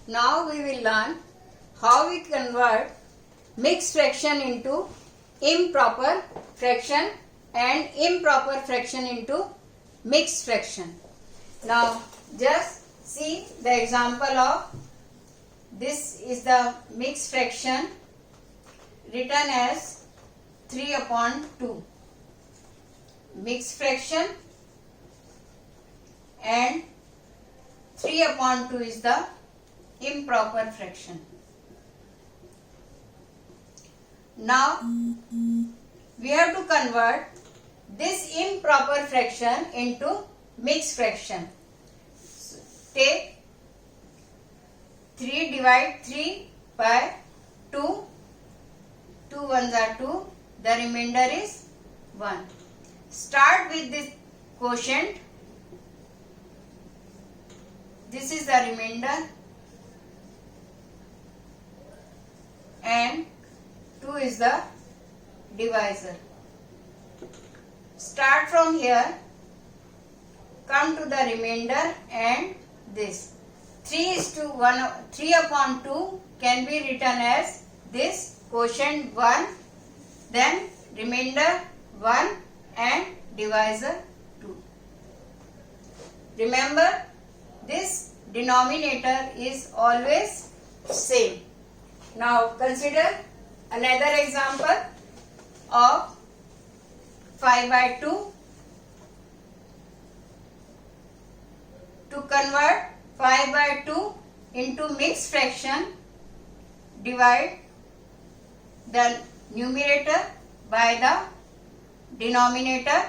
Now we will learn how we convert mixed fraction into improper fraction and improper fraction into mixed fraction. Now just see the example of this is the mixed fraction written as 3 upon 2. Mixed fraction and 3 upon 2 is the improper fraction. Now we have to convert this improper fraction into mixed fraction. So, take 3 divide 3 by 2. 2 ones are 2. The remainder is 1. Start with this quotient. This is the remainder and 2 is the divisor. Start from here, come to the remainder and this. 3 upon 2 can be written as this quotient 1, then remainder 1 and divisor 2. Remember, this denominator is always same. Now consider another example of 5 by 2. To convert 5 by 2 into mixed fraction, divide the numerator by the denominator.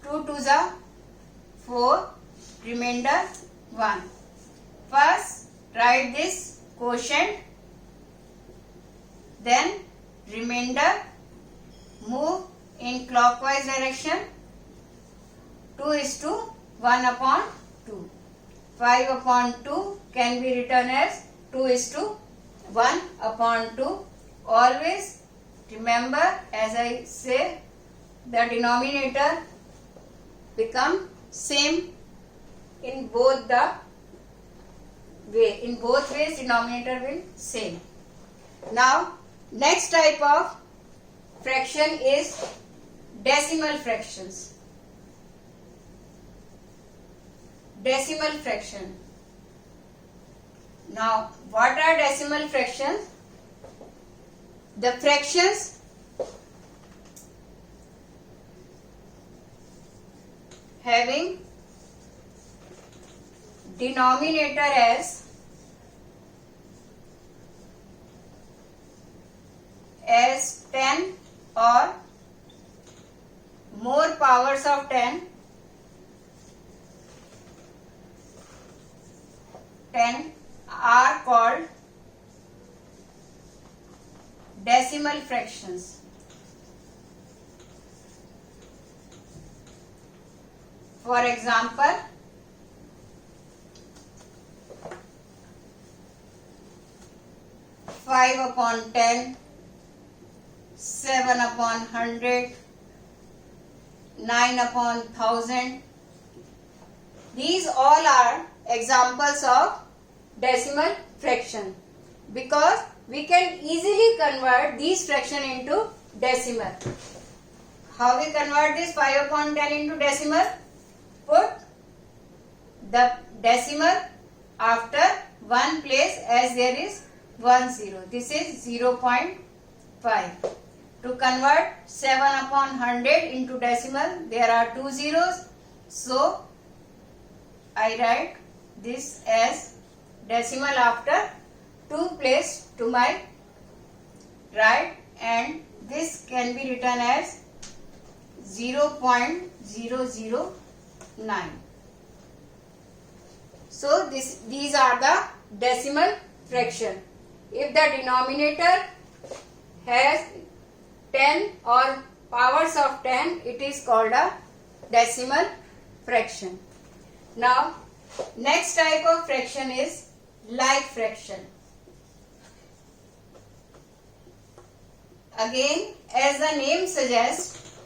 2 2s are 4, remainder 1. First write this quotient, then remainder, move in clockwise direction. 2 is to 1 upon 2. 5 upon 2 can be written as 2 is to 1 upon 2. Always remember, as I say, the denominator become same in both the way. In both ways denominator will same. Now next type of fraction is decimal fractions. Decimal fraction. Now what are decimal fractions? The fractions having denominator as 10 or more powers of 10 are called decimal fractions. For example, 5 upon 10, 7 upon 100, 9 upon 1000. These all are examples of decimal fraction because we can easily convert these fraction into decimal. How we convert this 5 upon 10 into decimal? Put the decimal after one place as there is 1 0. This is 0.5. To convert 7 upon 100 into decimal, there are 2 zeros. So I write this as decimal after 2 place to my right, and this can be written as 0.009. So these are the decimal fraction. If the denominator has 10 or powers of 10, it is called a decimal fraction. Now next type of fraction is like fraction. Again, as the name suggests,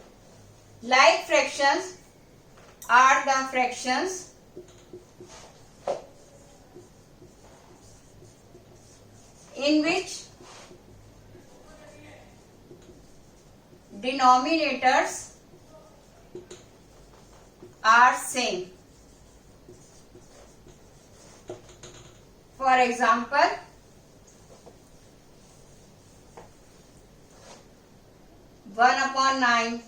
like fractions are the fractions in which denominators are same. For example, 1/9,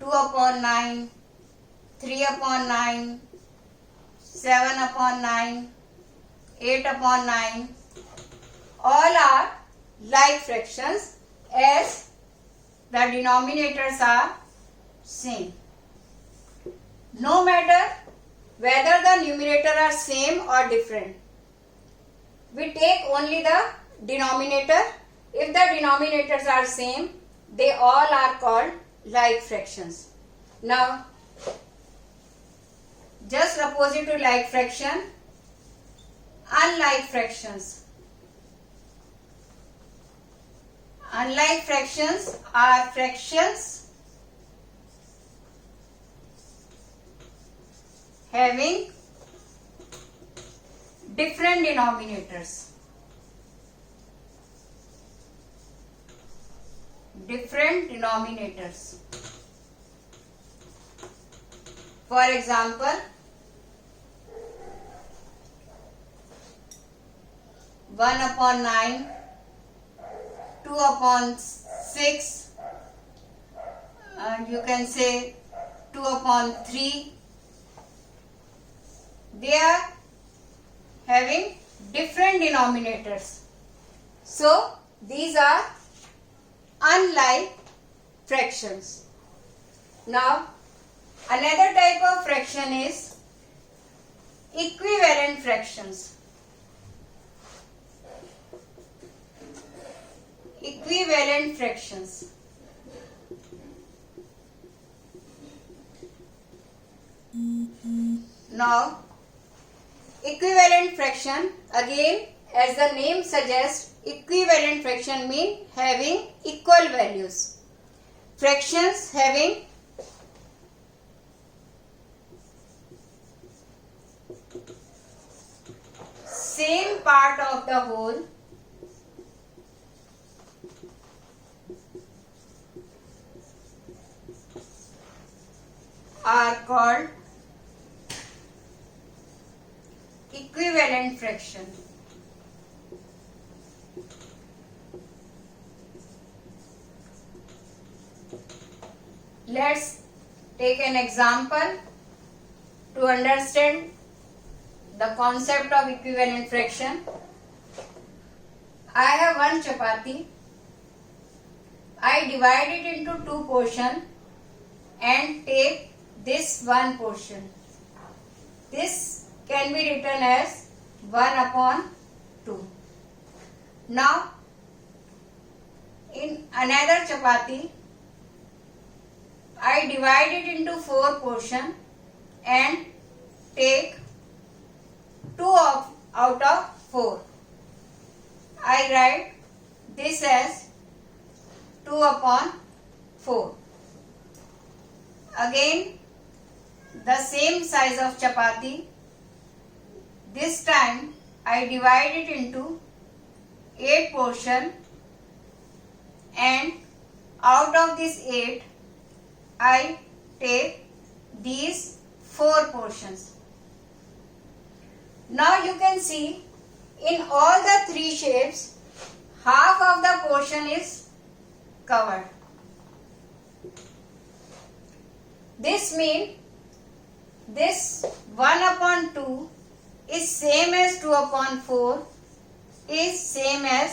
2/9, 3/9, 7/9, 8/9, all are like fractions as the denominators are same. No matter whether the numerator are same or different, we take only the denominator. If the denominators are same, they all are called like fractions. Now, just opposite to like fraction, unlike fractions. Unlike fractions are fractions having different denominators. Different denominators. For example, 1/9, 2/6, and you can say 2/3. They are having different denominators. So these are unlike fractions. Now, another type of fraction is equivalent fractions. Equivalent fractions. Now, equivalent fraction, again, as the name suggests, equivalent fraction mean having equal values. Fractions having same part of the whole are called equivalent fraction. Let's take an example to understand the concept of equivalent fraction. I have one chapati. I divide it into two portions and take this one portion. This can be written as 1/2. Now, in another chapati, I divide it into 4 portions and take 2 out of 4. I write this as 2/4. Again, the same size of chapati. This time I divide it into 8 portions, and out of this 8 I take these 4 portions. Now you can see in all the 3 shapes, half of the portion is covered. This means this 1/2 is same as 2/4 is same as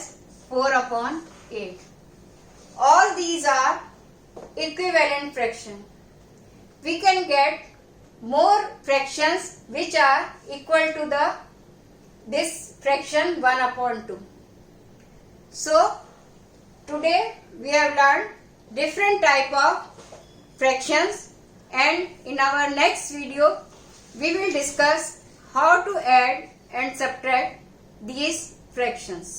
4/8. All these are equivalent fraction. We can get more fractions which are equal to this fraction 1/2. So today we have learned different type of fractions, and in our next video we will discuss how to add and subtract these fractions.